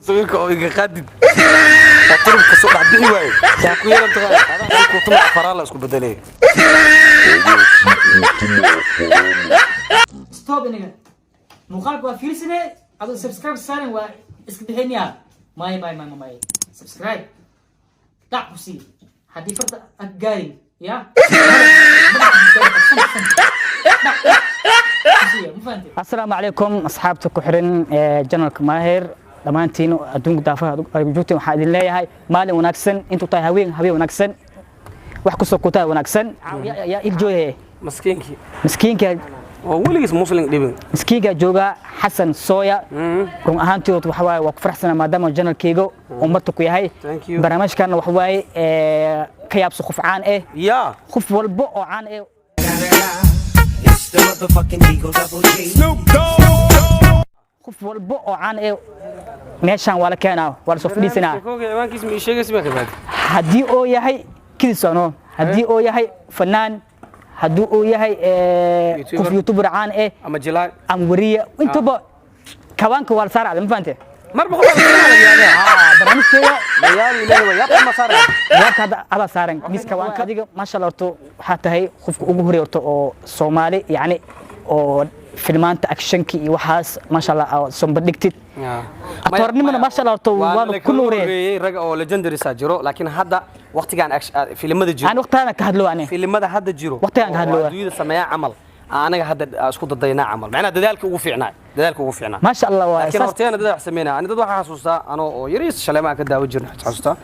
sawirka oo iga qaadid turub ka soo dhaxbixi waay yaa ku yeelan tahay hada ku tuma faraala isku bedelay stop iniga muuqaalka waa fiirsane adoo subscribe saaran waa iska bixinaya may subscribe dhac ku sii haddii farta aad gaarin ya السلام عليكم أصحابتك كحرين جنرال ماهر دمانتين أدونك دافع جوتين وحاد الله هاي مالي وناكسن أنتو تاي هاوي وناكسن وحكو سكوتا وناكسن يا إلجوه مسكينك وليس مسلم دبن مسكينك جوجا حسن صويا رون أهانتي وحواي وكفر حسنا ما دام جنرال كيجو ومرتك وياهي برنامج كان وحواي كياب سخف عن يا خف والبق عن The motherfucking Eagle Double G. Snoop Dogg. خف والبق عن meeshaan waa la keenaa waa la soo fadhiisanaa haddii oo yahay kidisano haddii oo yahay fanaan haddii oo yahay qof youtuber caan ama jilaay ama wariye intaba kawaanka waa la saaracda ma fahante marba qof barnaamijkeeda yaal ilaahay waa ma saaray waaka ada saaran mis kawaanka adiga maasha Allah horto waxa tahay qofka ugu horeeyo horto oo Soomaali yani oo filmaanta actionki iyo waxaas maasha Allah soo bandhigtid atornimada maasha Allah horto waa ku nuurey rag oo legendary sa jiro laakiin hadda waqtigan filimada jiro aan waqtigan ka hadlo aan filimada hadda jiro waqtigan ka hadlo adduunyada sameeyaa amal anaga hadda isku dadaynaa amal macna dadaalka ugu fiicnaa ما شاء الله laakiin horteena dad wax sameeyna ani dad waxa xasuustaa anoo oo yariis shaleema ka daawo jirnay xasuustaa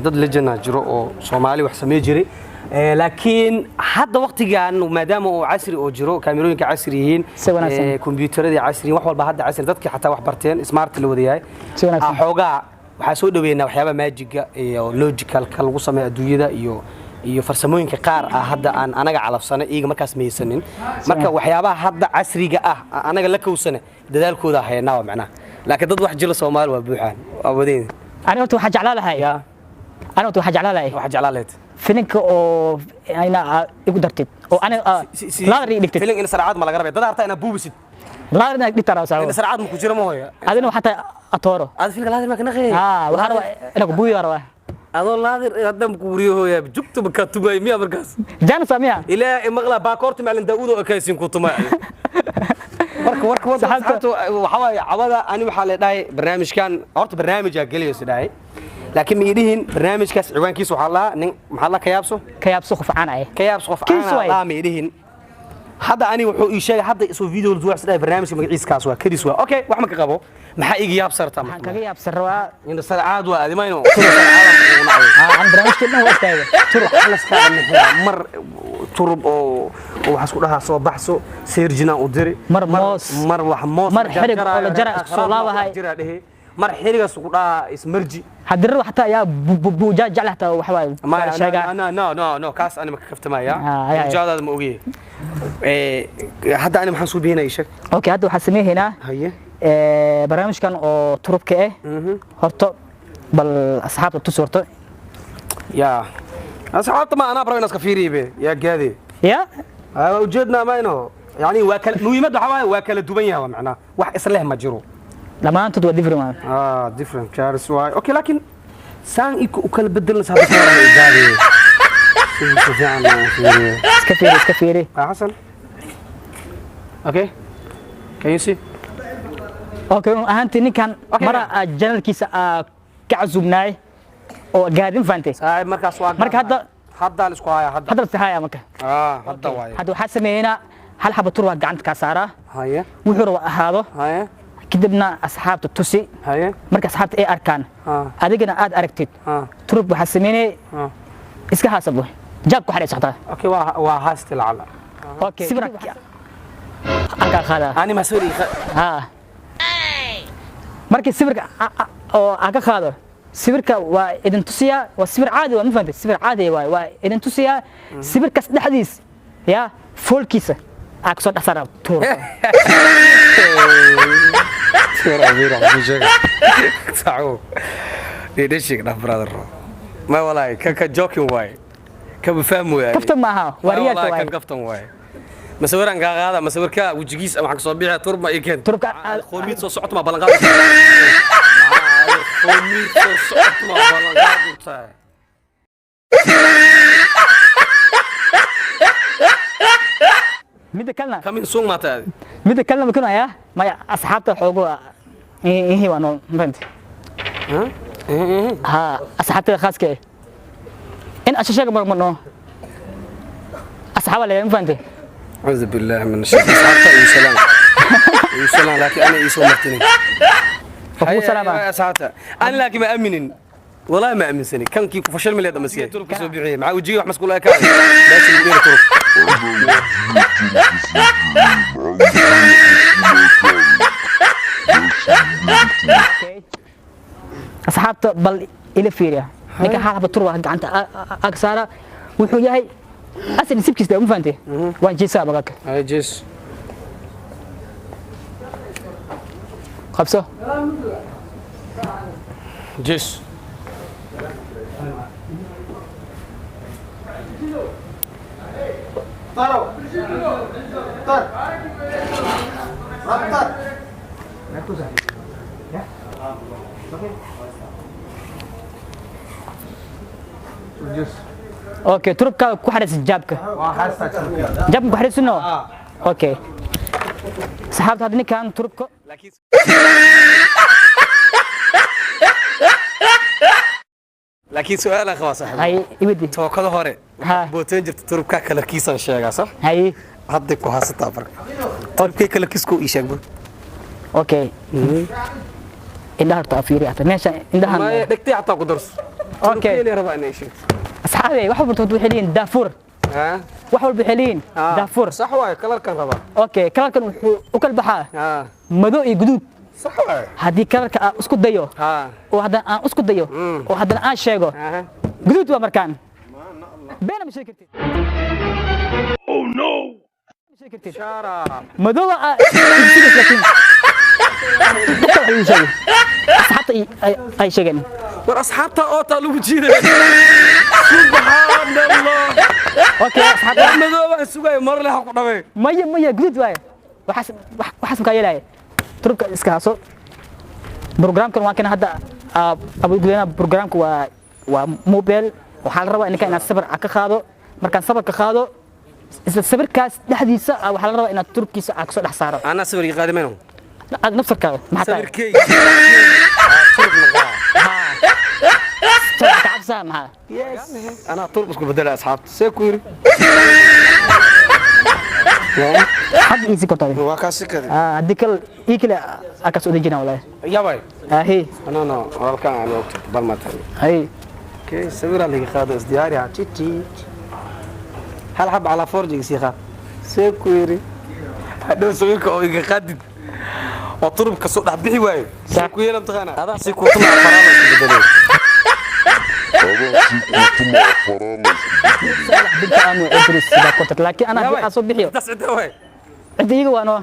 dad legend jiro oo Soomaali wax sameey jiray laakiin hadda waqtigan maadaama oo casri oo jiro kaamirooyinka casri yihiin kombiyuutarada casri wax walba hadda casri dadka xataa wax barteen smart la wadayahay xoogaa waxa soo dhaweynaa waxyaaba magiga iyo logical ka lagu sameeyo adduunyada iyo farsamooyinka qaar hadda aan anaga calafsana iiga markaas meeysanin marka waxyaabaha hadda casriga anaga la kowsana dadaalkooda haynaa macnaha laakiin dad wax jilo Soomaali waa buuxaan waa wadeen ani horta waxa jeclaan lahay ani horta waxa jeclaan lahay filinka oo ayna igu dartid oo ana laadri dhigtid filin in sarcad ma laga rabay dad harta ina buubisid laadri dhigtid taraasay in sarcad ma ku jiro ma hooyo adina waxa atooro ad filin laadri ma kana qeey waxa raba ina ku buuyo raba adoo laadir hadam ku wariyo hooyo jugta ka tumay miya markaas jana samiya ilaa maqla baakoorta macalin daawud oo kaysin ku tumay warka saxaabtu waxa way cawada ani waxa la dhahay barnaamijkan horta barnaamij galiyo sidaay laakiin miidihin barnaamijkaas ciwaankiisu waxa la nin maxaa la kayaabso qof aan ay la miidihin hadda ani wuxuu ii sheegay hadda isoo video la duwax sidaay barnaamijka magaciiskaas waa kadis waa okay wax ma ka qabo maxaa iga yaabsarta maxaa kaga yaabsarwa in sarcaad waa adimayno aan barnaamijkeena waa taagay turub xalaska mar turub oo waxa isku dhahaa soo baxso seerjina u diri mar moos mar wax moos mar xiriq oo la jara soo laabahay mar xirigaas ku dhahaa ismarji hadir xataa yaa buuja jeclahta wax waay sheega no kaas ani ma ka kaftamaya buujadaada ma ogeey hadda ani maxaan soo bixinay sheeg okay hadda waxa sameeynaa haye barnaamijkan oo turubka horto bal asxaabta tusorto ya asxaabta ma ana barayna iska fiiribe ya gaadi ya ujeedna ma ino yani waa kala muhiimada waxa waa kala duwan yahay macna wax isla ma jiro dhamaantood waa different different cars why okay laakiin saan u kala bedelna sabab ay gaadi iska fiiri Hassan okay can you see okay ahanti ninkan mara janalkiisa ka cusubnaay oo gaadin fantay markaas waa marka hadda la isku haya hadda la haya marka hadda waay hadda waxa sameeyna hal xabo tur waa gacanta ka saara haya wuxuu raba ahaado haya kadibna asxaabta tusi haya marka asxaabta ay arkaan adigana aad aragtid turub waxa sameeyay iska haasabo jab ku xariis xataa okay waa haastil ala okay sibrak anga khada ani mas'uuli markii sawirka oo aka qaado sawirka waa idin tusiya waa sawir caadi waa ma fahantay sawir caadi waa idin tusiya sawirkaas dhaxdiis ya foolkiisa aad soo dhaxsara toor saco deedeshig dhaf brother ma walaa ka joking way ka fahmo yaay kaftan maaha wariyada way kaftan way مسويران قاعدة مسويرك وجيجيس أو حق صبيحة تربة إيكن تربة خوميت صوت ما بلغات midda kalena kamin suuq ma tahay midda kalena ma kunaya maya asxaabta xoogo ihi waa noo mafahanti ha asxaabta khaaska in ashashaga marmano asxaaba leeyahay mafahanti أعوذ بالله من الشيطان أصحابته يسلم يسلم لكن أنا يسوى مرتين وكم سلامة أصحابته أنا لكن ما أمنين والله ما أمن سني كان كيف فشل من هذا مسكين ترك سبيعي مع وجيه وحمس كل أكاد بس اللي ترك أصحابته بل إلى فيريا ninka xaalaba turba gacanta ag saara wuxuu yahay asal sibkiisa ma fahanteen waan jeesaa bagaka هاي جيس qabso جيس اوكي turubka ku xariis jaabka jaabka ku xariisno اوكي saxaabta hadda ninkan turubka لكن سؤال أخوة صاحبي hay ibadi توكل هوري ها. بوتين جرت تربكا كلا كيسان شيغا صح hay هدك وهاستا برك تربكا كلا كيسكو اي شيغ اوكي indhaha horta fiiri hata meesha indhaha ما دكتي حتى قدرس اوكي اللي ربا اني شيء asxaabi wax walba waxay leeyihiin daafur ها wax walba waxay leeyihiin daafur صح واي كلر كان ربا اوكي kalarkan wuxuu u kala baxaa ها madow iyo guduud صح واي haddii kalarka aan isku dayo ها oo haddana aan isku dayo oo haddana aan sheego ها guduud waa markaan beena ma sheegi kartid oh no ma sheegi kartid شارع madow aa ibsigas laakiin dadka waxay sheegeen asxaabta ay sheegeen واصحابتها اوتا لو جيده سبحان الله اوكي asxaabta احمد هو سوغاي مر له ku dhabay maya guduud waaye waxaas makaa yeelaya turubka iska haaso programkan waa kana hadda abugudana programka waa mobile waxaa la rabaa inaad sabar ka qaado markaan sabar ka qaado isla sabirkaas dhexdiisa waxaa la rabaa inaad turubkiisa ka soo dhex saaro انا صبري قادمينو aad nafsarkaada maxaa tahay صبركي ترب نقا kacabsaa maxaa انا ترب اسكو بدل اصحاب سيكوري hadda iisi kortaade waa ka sikade haddii kale ii kale aa ka soo dejina walaahi yabay ahi انا walkan aan waqti bal ma tahay hay كي سوير اللي قاعد ازدياري تيتي هل حب على فرجك سيخا سيكويري هذا سويرك او يقادد وطرب كسو دحبخي واي سيكوير انت خانا هذا سيكو طلع فرامل بدلو صالح بنت ام ادريس sida kortad laakiin ana hadii aan soo bixiyo بس انت واي cidiga waano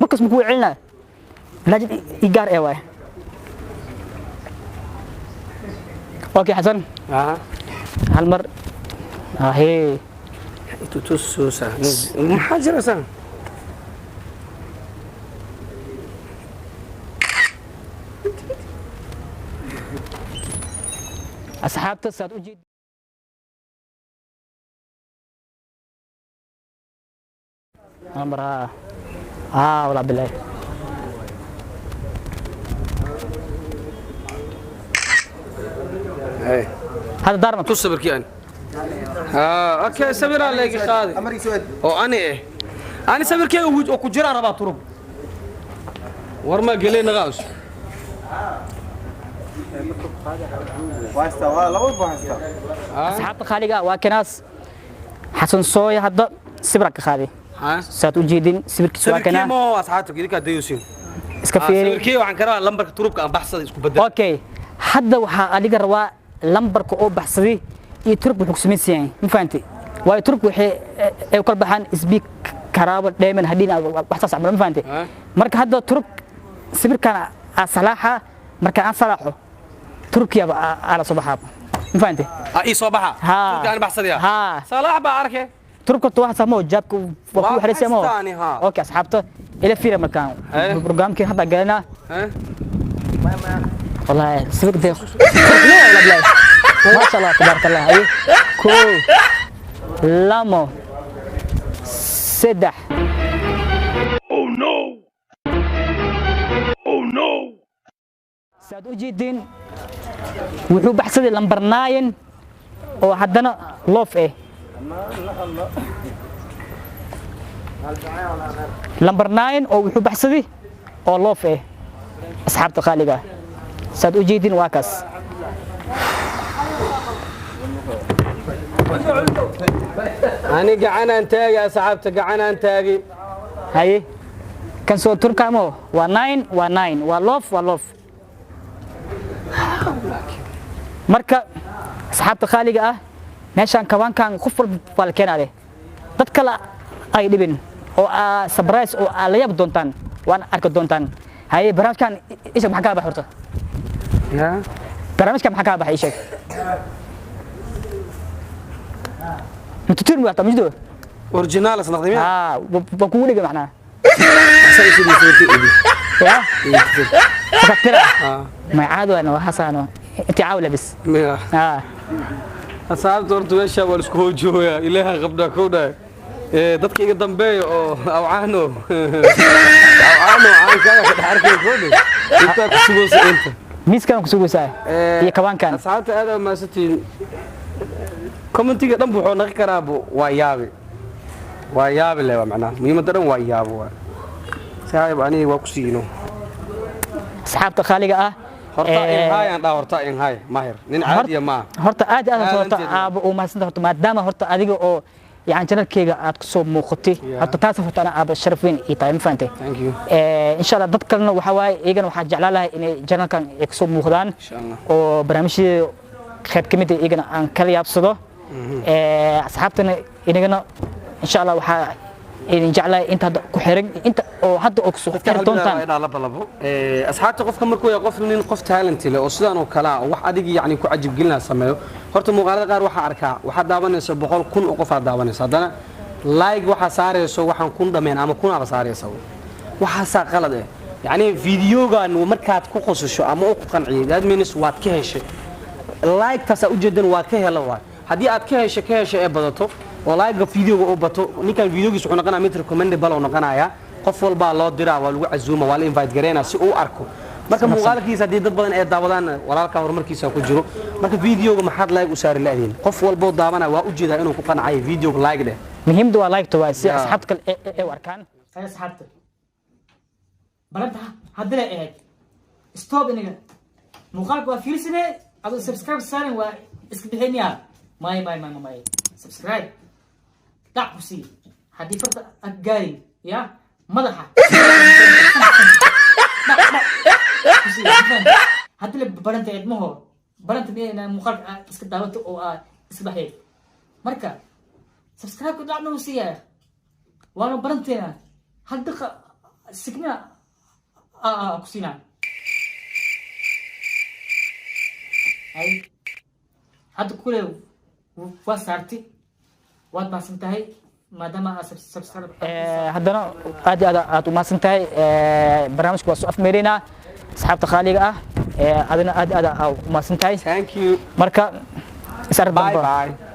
markas muku celina laajid igaar ee waay اوكي حسن ها hal mar ahe انت تسوسا محاجر سان asxaabta saad u jeed amra wala billahi هاي hada darma تصبر كيان ها اوكي صبر عليك قاضي أمري سؤال oo ani sabirkay oo ku jira raba turub warma galeyna qaas واستا والله لو واستا asxaabta khaliga waa kanaas xasan sooy hadda sibra ka qaadi ha saad u jeedin sibirkiisa waa sabirkay kana mo asxaabta gidika dayusin iska fiiri sabirkay waxaan ka rabaa lambarka turubka aan baxsada isku bedel okay hadda waxa adiga rabaa lambarka oo baxsaday iyo turubka wuxuu sameeyay ma fahanti waayo turubka waxay ay kala baxaan isbiik karaabo dheeman hadina wax saas ma fahanti marka hadda turub sibirkan asalaxa marka aan salaxo turkiya ala subaxa ma fahanti ii soo baxa Ha. turubka aan baxsadaya Ha. salaah ba arkay turubka wax samo jabku waa ku xariisay mo Waa ha. okay asxaabta ila fiira markaan Eh. programkii hadda galna ha والله سبق ده لا ولا بلا ما شاء الله تبارك الله اي كو لامو سدح saad u jeedin wuxuu baxsaday lambar 9 oo haddana loof eh lambar 9 oo wuxuu baxsaday oo loof eh asxaabta qaaliga saad u jeedin waa kaas ani gacanaan taagi asxaabta gacanaan taagi haye kan soo turkamo waa 9 waa loof marka asxaabta qaaliga ah meeshaan kabankan qof walba bal keenade dad kale ay dhibin oo surprise oo la yaab doontaan waan arki doontaan haye barnaamijkan isha maxaa ka baxay horta ya barnaamijkan maxaa ka baxay isha mutatir ma tamjido original asnaqdimiya ba kugu dhiga macnaa asay sidii sidii ya fakatira ma caado ana waxaasano inta caawla bis asxaabta horta meesha waa isku hoojooya ilaaha qabda kowda dadka iga dambeeyo oo awcaano aan kaaga ka dhaarkay kowda inta ku sugaysa inta miiskan ku sugaysa iyo kabankan asxaabta aad ma satiin commentiga dhan wuxuu naqi karaa waa yaabi leeyahay macnaa muhiimada dhan waa yaabo waa saaxiib ani waa ku siino asxaabta qaaliga ah horta in hay mahir nin caadi ma horta aad horta aaba oo maasanta horta maadaama horta adiga oo يعني جنركيga aad ku soo muuqatay horta taas horta ana aaba sharaf weyn ii tahay ma fahantay thank you insha Allah dad kalena waxa waay iyagana waxa jeclaan lahaa inay janarkan ay ku soo muuqdaan oo barnaamijyada qayb kamid ah iyagana aan kala yaabsado asxaabtana inagana insha Allah waxa idin jeclaa inta ku xiran inta oo hadda oo soo xiran doontaan asxaabta qofka markuu yahay qof nin qof talent leh oo sidaan oo kala wax adiga yani ku cajib gelina sameeyo horta muuqaalada qaar waxa arkaa waxa daawanaysa 100,000 oo qof daawanaysa hadana like waxa saarayso waxaan kun dhameen ama kun aba saaraysa waxa sa qalad ah yani videogan markaad ku qosasho ama oo ku qanciyo dad means waad ka heshay like taas u jeedan waa ka helo waa hadii aad ka heshay ee badato والله فيديو oo bato ninkan videogiisu wuxuu noqonaa mid recommendable oo noqonaya qof walba loo diraa waa lagu casuuma waa la invite gareena si uu arko marka muuqaalkiisa hadii dad badan ay daawadaan walaalka horumarkiisa ku jiro marka videoga maxaad like u saari lahayn qof walba oo daawada waa u jeedaa inuu ku qancay videoga like leh muhiimadu waa like to waa si asxaabta ay arkaan ay asxaabta balanta hadda eeg stop inaga muuqaalka waa fiirsane adoo subscribe saarin waa iska bixinaya may subscribe دعوسي هدي فرصة أجاري يا مدحة هدي اللي برنت عدمه برنت دي أنا مخالف اسك دعوت أو اسك بحيل مركا سبسكرايب كده عملوا سيا وأنا برنت هنا هدي سكنا كسينا هاي هدي كله وصارتي waad maasantahay maadaama aad subscribe haddana aad u maasantahay barnaamijku waa soo afmeerina asxaabta qaaliga ah adina aad u maasantahay thank you marka isar bye bye